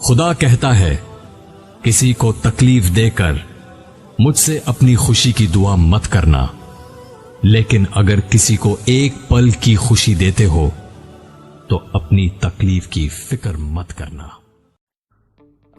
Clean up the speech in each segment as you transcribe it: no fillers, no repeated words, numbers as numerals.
खुदा कहता है, किसी को तकलीफ देकर मुझसे अपनी खुशी की दुआ मत करना, लेकिन अगर किसी को एक पल की खुशी देते हो तो अपनी तकलीफ की फिक्र मत करना।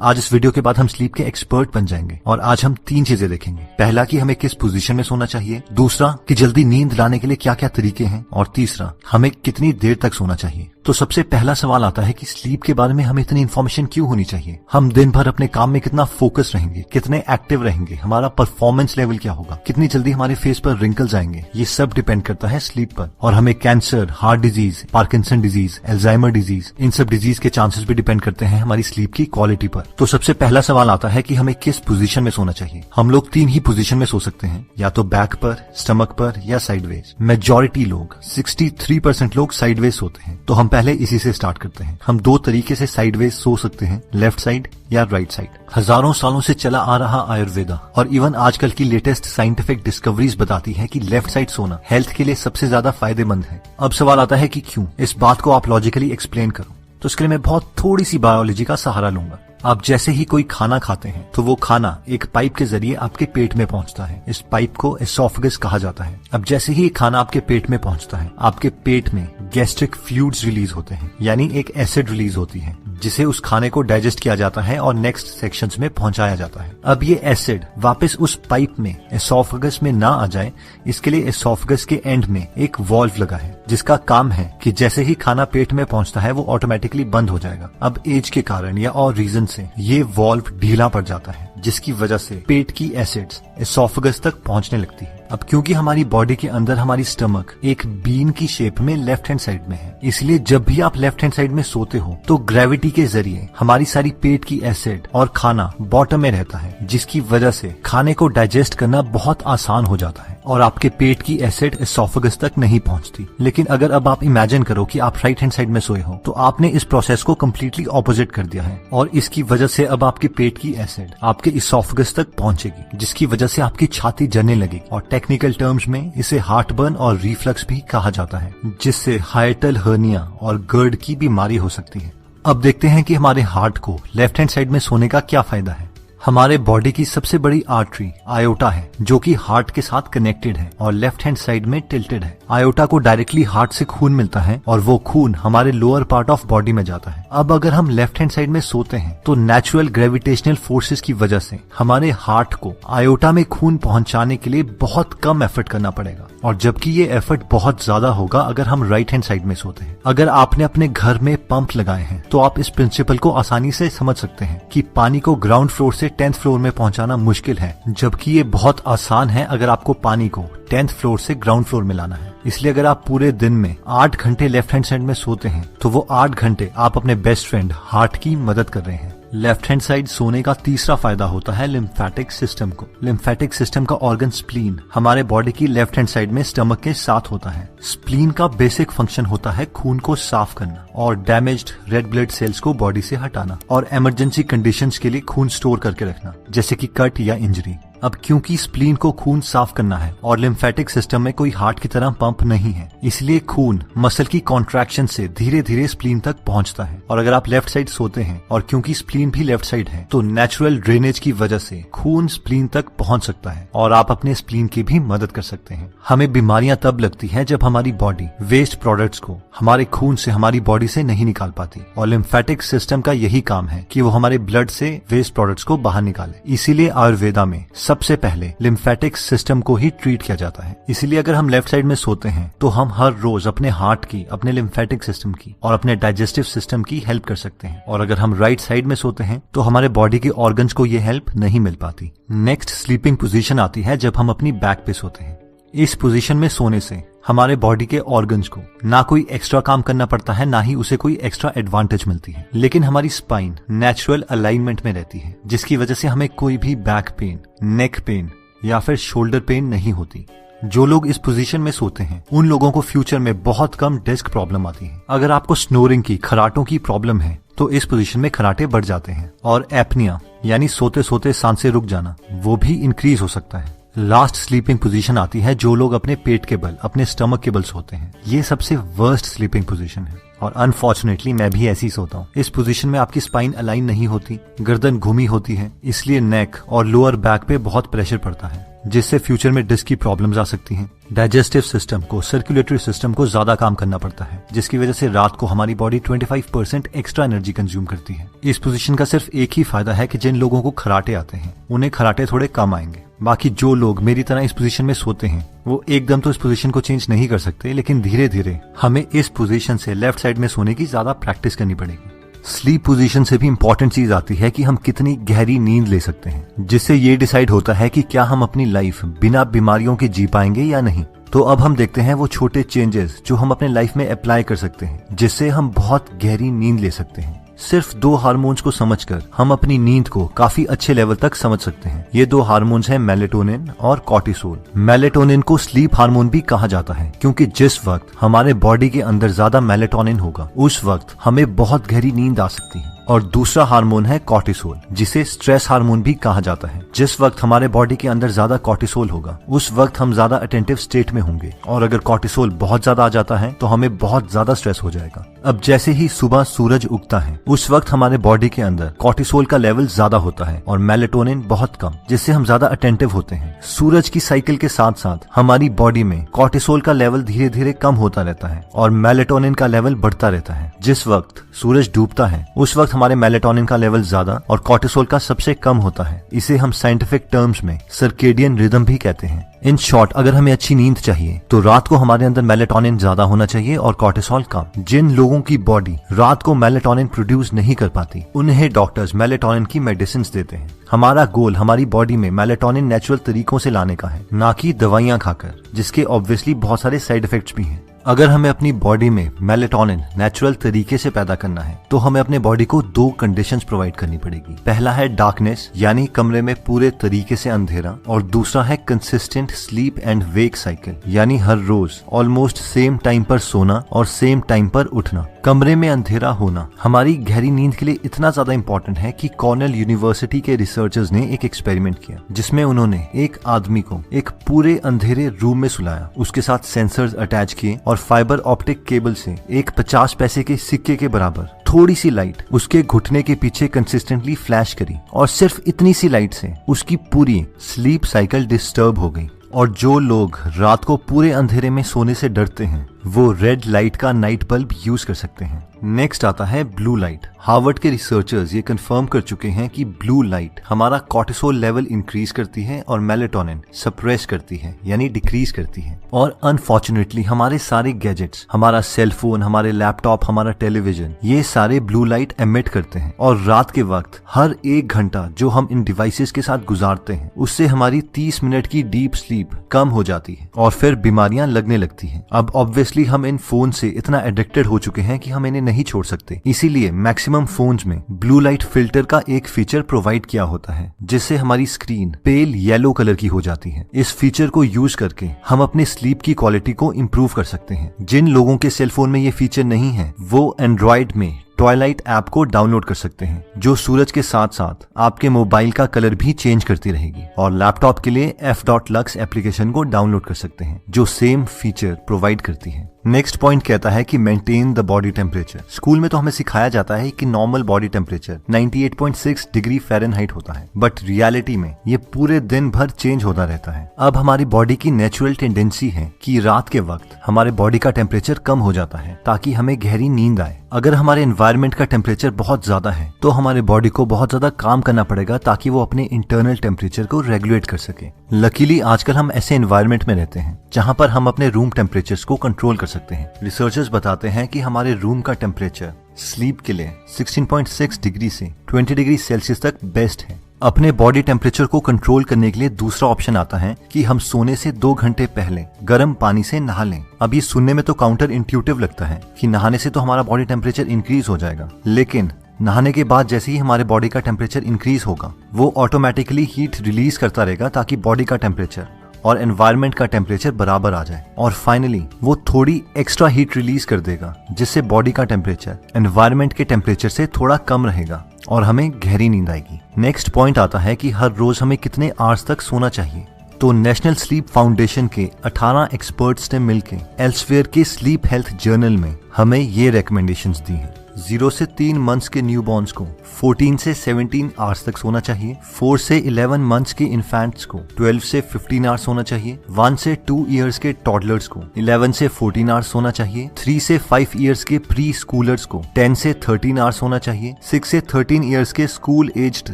आज इस वीडियो के बाद हम स्लीप के एक्सपर्ट बन जाएंगे और आज हम 3 चीजें देखेंगे। पहला कि हमें किस पोजीशन में सोना चाहिए, दूसरा कि जल्दी नींद लाने के लिए क्या क्या तरीके हैं, और तीसरा हमें कितनी देर तक सोना चाहिए। तो सबसे पहला सवाल आता है कि स्लीप के बारे में हमें इतनी इन्फॉर्मेशन क्यों होनी चाहिए। हम दिन भर अपने काम में कितना फोकस रहेंगे, कितने एक्टिव रहेंगे, हमारा परफॉर्मेंस लेवल क्या होगा, कितनी जल्दी हमारे फेस पर रिंकल्स आएंगे, ये सब डिपेंड करता है स्लीप पर। और हमें cancer, heart disease, Parkinson disease, Alzheimer disease, इन सब डिजीज के चांसेस भी डिपेंड करते हैं हमारी स्लीप की क्वालिटी पर। तो सबसे पहला सवाल आता है कि हमें किस पोजीशन में सोना चाहिए। हम लोग 3 ही पोजीशन में सो सकते हैं, या तो बैक पर, स्टमक पर या साइडवेज। मेजॉरिटी लोग 63% लोग साइडवेज सोते हैं। तो हम पहले इसी से स्टार्ट करते हैं। हम 2 तरीके से साइडवेज सो सकते हैं, लेफ्ट साइड या राइट साइड। हजारों सालों से चला आ रहा आयुर्वेदा और इवन आजकल की लेटेस्ट साइंटिफिक डिस्कवरीज बताती है कि लेफ्ट साइड सोना हेल्थ के लिए सबसे ज्यादा फायदेमंद है। अब सवाल आता है कि क्यों। इस बात को आप लॉजिकली एक्सप्लेन करो, तो इसके लिए मैं बहुत थोड़ी सी बायोलॉजी का सहारा लूंगा। आप जैसे ही कोई खाना खाते हैं तो वो खाना एक पाइप के जरिए आपके पेट में पहुंचता है। इस पाइप को एसोफेगस कहा जाता है। अब जैसे ही खाना आपके पेट में पहुंचता है, आपके पेट में गैस्ट्रिक फ्लूइड्स रिलीज होते हैं, यानी एक एसिड रिलीज होती है जिसे उस खाने को डाइजेस्ट किया जाता है और नेक्स्ट सेक्शंस में पहुंचाया जाता है। अब ये एसिड वापस उस पाइप में एसोफेगस में ना आ जाए, इसके लिए एसोफेगस के एंड में एक वॉल्व लगा है जिसका काम है कि जैसे ही खाना पेट में पहुंचता है वो ऑटोमेटिकली बंद हो जाएगा। अब एज के कारण या और रीजन से ये वॉल्व ढीला पड़ जाता है, जिसकी वजह से पेट की एसिड्स एसोफेगस तक पहुंचने लगती है। अब क्योंकि हमारी बॉडी के अंदर हमारी स्टमक एक बीन की शेप में लेफ्ट हैंड साइड में है, इसलिए जब भी आप लेफ्ट हैंड साइड में सोते हो तो ग्रेविटी के जरिए हमारी सारी पेट की एसिड और खाना बॉटम में रहता है, जिसकी वजह से खाने को डाइजेस्ट करना बहुत आसान हो जाता है और आपके पेट की एसिड एसोफेगस तक नहीं पहुंचती। लेकिन अगर अब आप इमेजिन करो कि आप राइट हैंड साइड में सोए हो, तो आपने इस प्रोसेस को कम्प्लीटली ऑपोजिट कर दिया है और इसकी वजह से अब आपके पेट की एसिड आपके एसोफेगस तक पहुंचेगी, जिसकी वजह से आपकी छाती जलने लगेगी और टेक्निकल टर्म्स में इसे हार्टबर्न और रिफ्लक्स भी कहा जाता है, जिससे हाइटल हर्निया और गर्ड की बीमारी हो सकती है। अब देखते हैं कि हमारे हार्ट को लेफ्ट हैंड साइड में सोने का क्या फायदा है। हमारे बॉडी की सबसे बड़ी आर्टरी आयोटा है, जो कि हार्ट के साथ कनेक्टेड है और लेफ्ट हैंड साइड में टिल्टेड है। आयोटा को डायरेक्टली हार्ट से खून मिलता है और वो खून हमारे लोअर पार्ट ऑफ बॉडी में जाता है। अब अगर हम लेफ्ट हैंड साइड में सोते हैं तो नेचुरल ग्रेविटेशनल फोर्सेस की वजह से हमारे हार्ट को आयोटा में खून पहुंचाने के लिए बहुत कम एफर्ट करना पड़ेगा, और जबकि ये एफर्ट बहुत ज्यादा होगा अगर हम राइट हैंड साइड में सोते हैं। अगर आपने अपने घर में पंप लगाए हैं तो आप इस प्रिंसिपल को आसानी से समझ सकते हैं कि पानी को ग्राउंड फ्लोर से 10th फ्लोर में पहुंचाना मुश्किल है, जबकि ये बहुत आसान है अगर आपको पानी को 10th फ्लोर से ग्राउंड फ्लोर में लाना है। इसलिए अगर आप पूरे दिन में 8 घंटे लेफ्ट हैंड साइड में सोते हैं तो वो 8 घंटे आप अपने बेस्ट फ्रेंड हार्ट की मदद कर रहे हैं। लेफ्ट हैंड साइड सोने का तीसरा फायदा होता है लिम्फेटिक सिस्टम को। लिम्फेटिक सिस्टम का ऑर्गन स्प्लीन हमारे बॉडी की लेफ्ट हैंड साइड में स्टमक के साथ होता है। स्प्लीन का बेसिक फंक्शन होता है खून को साफ करना और डैमेज्ड रेड ब्लड सेल्स को बॉडी से हटाना और इमरजेंसी कंडीशंस के लिए खून स्टोर करके रखना, जैसे कि कट या इंजरी। अब क्योंकि स्प्लीन को खून साफ करना है और लिम्फेटिक सिस्टम में कोई हार्ट की तरह पंप नहीं है, इसलिए खून मसल की कॉन्ट्रैक्शन से धीरे धीरे स्प्लीन तक पहुंचता है। और अगर आप लेफ्ट साइड सोते हैं और क्योंकि स्प्लीन भी लेफ्ट साइड है, तो नेचुरल ड्रेनेज की वजह से खून स्प्लीन तक पहुंच सकता है और आप अपने स्प्लीन की भी मदद कर सकते हैं। हमें बीमारियां तब लगती हैं जब हमारी बॉडी वेस्ट प्रोडक्ट्स को हमारे खून से हमारी बॉडी से नहीं निकाल पाती, और लिम्फेटिक सिस्टम का यही काम है कि वो हमारे ब्लड से वेस्ट प्रोडक्ट्स को बाहर निकाले। इसीलिए आयुर्वेदा में सबसे पहले लिम्फेटिक सिस्टम को ही ट्रीट किया जाता है। इसीलिए अगर हम लेफ्ट साइड में सोते हैं तो हम हर रोज अपने हार्ट की, अपने लिम्फेटिक सिस्टम की और अपने डाइजेस्टिव सिस्टम की हेल्प कर सकते हैं, और अगर हम राइट साइड में सोते हैं तो हमारे बॉडी के ऑर्गन्स को ये हेल्प नहीं मिल पाती। नेक्स्ट स्लीपिंग पोजीशन आती है जब हम अपनी बैक पे सोते हैं। इस पोजीशन में सोने से हमारे बॉडी के ऑर्गन्स को ना कोई एक्स्ट्रा काम करना पड़ता है, ना ही उसे कोई एक्स्ट्रा एडवांटेज मिलती है, लेकिन हमारी स्पाइन नेचुरल अलाइनमेंट में रहती है, जिसकी वजह से हमें कोई भी बैक पेन, नेक पेन या फिर शोल्डर पेन नहीं होती। जो लोग इस पोजीशन में सोते हैं उन लोगों को फ्यूचर में बहुत कम डिस्क प्रॉब्लम आती है। अगर आपको स्नोरिंग की, खराटों की प्रॉब्लम है तो इस पोजीशन में खराटे बढ़ जाते हैं, और एपनिया यानी सोते सोते सांसें रुक जाना वो भी इंक्रीज हो सकता है। लास्ट स्लीपिंग पोजीशन आती है जो लोग अपने पेट के बल, अपने स्टमक के बल सोते हैं। ये सबसे वर्स्ट स्लीपिंग पोजीशन है और अनफॉर्चुनेटली मैं भी ऐसी सोता हूँ। इस पोजीशन में आपकी स्पाइन अलाइन नहीं होती, गर्दन घूमी होती है, इसलिए नेक और लोअर बैक पे बहुत प्रेशर पड़ता है, जिससे फ्यूचर में डिस्क की प्रॉब्लम्स आ सकती हैं। डाइजेस्टिव सिस्टम को, सर्कुलेटरी सिस्टम को ज्यादा काम करना पड़ता है, जिसकी वजह से रात को हमारी बॉडी 25% एक्स्ट्रा एनर्जी कंज्यूम करती है। इस पोजीशन का सिर्फ एक ही फायदा है कि जिन लोगों को खराटे आते हैं उन्हें खराटे थोड़े कम आएंगे। बाकी जो लोग मेरी तरह इस पोजीशन में सोते हैं वो एकदम तो इस पोजीशन को चेंज नहीं कर सकते, लेकिन धीरे धीरे हमें इस पोजीशन से लेफ्ट साइड में सोने की ज्यादा प्रैक्टिस करनी पड़ेगी। स्लीप पोजीशन से भी इंपॉर्टेंट चीज आती है कि हम कितनी गहरी नींद ले सकते हैं, जिससे ये डिसाइड होता है कि क्या हम अपनी लाइफ बिना बीमारियों के जी पाएंगे या नहीं। तो अब हम देखते हैं वो छोटे चेंजेस जो हम अपने लाइफ में अप्लाई कर सकते हैं, जिससे हम बहुत गहरी नींद ले सकते हैं। सिर्फ 2 हार्मोन्स को समझकर हम अपनी नींद को काफी अच्छे लेवल तक समझ सकते हैं। ये 2 हार्मोन्स हैं मेलेटोनिन और कॉर्टिसोल। मेलेटोनिन को स्लीप हार्मोन भी कहा जाता है, क्योंकि जिस वक्त हमारे बॉडी के अंदर ज्यादा मेलेटोनिन होगा उस वक्त हमें बहुत गहरी नींद आ सकती है। और दूसरा हार्मोन है कॉर्टिसोल, जिसे स्ट्रेस हार्मोन भी कहा जाता है। जिस वक्त हमारे बॉडी के अंदर ज्यादा कॉर्टिसोल होगा उस वक्त हम ज्यादा अटेंटिव स्टेट में होंगे, और अगर कॉर्टिसोल बहुत ज्यादा आ जाता है तो हमें बहुत ज्यादा स्ट्रेस हो जाएगा। अब जैसे ही सुबह सूरज उगता है उस वक्त हमारे बॉडी के अंदर कॉर्टिसोल का लेवल ज्यादा होता है और मेलेटोनिन बहुत कम, जिससे हम ज्यादा अटेंटिव होते हैं। सूरज की साइकिल के साथ साथ हमारी बॉडी में कॉर्टिसोल का लेवल धीरे धीरे कम होता रहता है और मेलेटोनिन का लेवल बढ़ता रहता है। जिस वक्त सूरज डूबता है उस वक्त हमारे मेलेटोनिन का लेवल ज्यादा और कॉर्टिसोल का सबसे कम होता है। इसे हम साइंटिफिक टर्म्स में सर्केडियन रिदम भी कहते हैं। इन शॉर्ट, अगर हमें अच्छी नींद चाहिए तो रात को हमारे अंदर मेलेटोनिन ज्यादा होना चाहिए और कॉर्टिसोल कम। जिन लोगों की बॉडी रात को मेलेटोनिन प्रोड्यूस नहीं कर पाती उन्हें डॉक्टर्स मेलेटोनिन की मेडिसिन देते हैं। हमारा गोल हमारी बॉडी में मेलेटोनिन नेचुरल तरीकों से लाने का है, ना कि दवाइयां खाकर, जिसके ऑब्वियसली बहुत सारे साइड इफेक्ट्स भी हैं। अगर हमें अपनी बॉडी में मेलेटोनिन नेचुरल तरीके से पैदा करना है तो हमें अपने बॉडी को 2 कंडीशंस प्रोवाइड करनी पड़ेगी। पहला है डार्कनेस, यानी कमरे में पूरे तरीके से अंधेरा, और दूसरा है consistent sleep and wake cycle, यानी हर रोज ऑलमोस्ट सेम टाइम पर सोना और सेम टाइम पर उठना। कमरे में अंधेरा होना हमारी गहरी नींद के लिए इतना ज्यादा इंपॉर्टेंट है कि कॉर्नेल यूनिवर्सिटी के रिसर्चर्स ने एक एक्सपेरिमेंट किया, जिसमें उन्होंने एक आदमी को एक पूरे अंधेरे रूम में सुलाया, उसके साथ सेंसर्स अटैच किए और फाइबर ऑप्टिक केबल से एक 50 पैसे के सिक्के के बराबर थोड़ी सी लाइट उसके घुटने के पीछे कंसिस्टेंटली फ्लैश करी, और सिर्फ इतनी सी लाइट से उसकी पूरी स्लीप साइकिल डिस्टर्ब हो गई। और जो लोग रात को पूरे अंधेरे में सोने से डरते हैं वो रेड लाइट का नाइट बल्ब यूज कर सकते हैं। नेक्स्ट आता है ब्लू लाइट। हार्वर्ड के रिसर्चर्स ये कंफर्म कर चुके हैं कि ब्लू लाइट हमारा कॉर्टिसोल लेवल इंक्रीज करती है और मेलेटोनिन सप्रेस करती है, यानी डिक्रीज करती है। और अनफॉर्चुनेटली हमारे सारे गैजेट्स, हमारा सेलफोन, हमारे लैपटॉप, हमारा टेलीविजन, ये सारे ब्लू लाइट एमिट करते हैं। और रात के वक्त हर 1 घंटा जो हम इन डिवाइसेस के साथ गुजारते हैं उससे हमारी 30 मिनट की डीप स्लीप कम हो जाती है और फिर बीमारियां लगने लगती हैं। अब ऑब्वियसली हम इन फोन से इतना एडिक्टेड हो चुके हैं कि हम इन्हें नहीं छोड़ सकते, इसीलिए मैक्सिमम फोन्स में ब्लू लाइट फिल्टर का एक फीचर प्रोवाइड किया होता है, जिससे हमारी स्क्रीन पेल येलो कलर की हो जाती है। इस फीचर को यूज करके हम अपने स्लीप की क्वालिटी को इंप्रूव कर सकते हैं। जिन लोगों के सेलफोन में ये फीचर नहीं है वो एंड्रॉइड में ट्वाइलाइट ऐप को डाउनलोड कर सकते हैं, जो सूरज के साथ साथ आपके मोबाइल का कलर भी चेंज करती रहेगी। और लैपटॉप के लिए f.lux एप्लीकेशन को डाउनलोड कर सकते हैं, जो सेम फीचर प्रोवाइड करती है। नेक्स्ट पॉइंट कहता है कि maintain the body temperature. School में तो हमें सिखाया जाता है कि normal body temperature 98.6 degree Fahrenheit होता है, बट रियलिटी में ये पूरे दिन भर चेंज होता रहता है। अब हमारी बॉडी की नेचुरल टेंडेंसी है कि रात के वक्त हमारे बॉडी का टेम्परेचर कम हो जाता है ताकि हमें गहरी नींद आए। अगर हमारे एनवायरनमेंट का टेम्परेचर बहुत ज्यादा है तो हमारे बॉडी को बहुत ज्यादा काम करना पड़ेगा ताकि वो अपने इंटरनल टेम्परेचर को रेगुलेट कर सके। लकीली आजकल हम ऐसे एनवायरनमेंट में रहते हैं जहां पर हम अपने रूम टेम्परेचर्स को कंट्रोल कर सकते हैं। रिसर्चर्स बताते हैं कि हमारे रूम का टेम्परेचर स्लीप के लिए 16.6 डिग्री से 20 डिग्री सेल्सियस तक बेस्ट है। अपने बॉडी टेम्परेचर को कंट्रोल करने के लिए दूसरा ऑप्शन आता है कि हम सोने से 2 घंटे पहले गर्म पानी से नहा लें। अब ये सुनने में तो काउंटर इंट्यूटिव लगता है कि नहाने से तो हमारा बॉडी टेम्परेचर इंक्रीज हो जाएगा, लेकिन नहाने के बाद जैसे ही हमारे बॉडी का टेम्परेचर इंक्रीज होगा वो ऑटोमेटिकली हीट रिलीज करता रहेगा ताकि बॉडी का टेम्परेचर और एनवायरनमेंट का टेम्परेचर बराबर आ जाए। और फाइनली वो थोड़ी एक्स्ट्रा हीट रिलीज कर देगा जिससे बॉडी का टेम्परेचर एनवायरनमेंट के टेम्परेचर से थोड़ा कम रहेगा और हमें गहरी नींद आएगी। नेक्स्ट पॉइंट आता है कि हर रोज हमें कितने आवर्स तक सोना चाहिए। तो नेशनल स्लीप फाउंडेशन के 18 एक्सपर्ट्स ने मिलकर एल्सवेयर के स्लीप हेल्थ जर्नल में हमें ये रिकमेंडेशंस दी हैं। 0 से 3 मंथ्स के न्यूबॉर्न्स को 14 से 17 आवर्स तक सोना चाहिए। 4 से 11 मंथ्स के इन्फेंट्स को 12 से 15 आवर्स सोना चाहिए। 1 से 2 इयर्स के टॉडलर्स को 11 से 14 आवर्स सोना चाहिए। 3 से 5 इयर्स के प्री स्कूलर्स को 10 से 13 आवर्स सोना चाहिए। 6 से 13 इयर्स के स्कूल एज्ड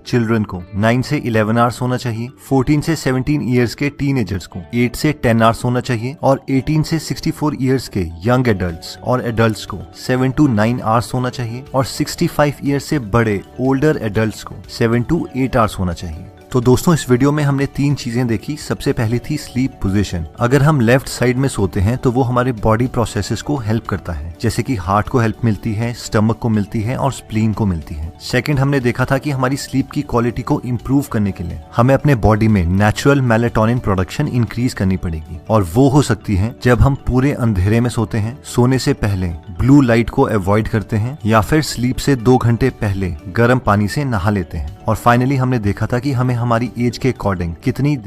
चिल्ड्रन को 9 से 11 आवर्स सोना चाहिए। 14 से 17 इयर्स के टीनेजर्स को 8 से 10 आवर्स सोना चाहिए और 18 से 64 इयर्स के यंग एडल्ट्स और एडल्ट्स को 7 to 9 आवर्स सोना चाहिए और 65 ईयर्स से बड़े ओल्डर एडल्ट्स को 7 to 8 आवर्स होना चाहिए। तो दोस्तों इस वीडियो में हमने 3 चीजें देखी। सबसे पहली थी स्लीप पोजीशन। अगर हम लेफ्ट साइड में सोते हैं तो वो हमारे बॉडी प्रोसेसेस को हेल्प करता है, जैसे कि हार्ट को हेल्प मिलती है, स्टमक को मिलती है और स्प्लीन को मिलती है। सेकंड हमने देखा था कि हमारी स्लीप की क्वालिटी को इम्प्रूव करने के लिए हमें अपने बॉडी में नेचुरल मेलेटोनिन प्रोडक्शन इंक्रीज करनी पड़ेगी और वो हो सकती है जब हम पूरे अंधेरे में सोते हैं, सोने से पहले ब्लू लाइट को अवॉइड करते हैं या फिर स्लीप से 2 घंटे पहले गर्म पानी से नहा लेते हैं। और फाइनली हमने देखा था कि हमें हमारी एज के अकॉर्डिंग कितनी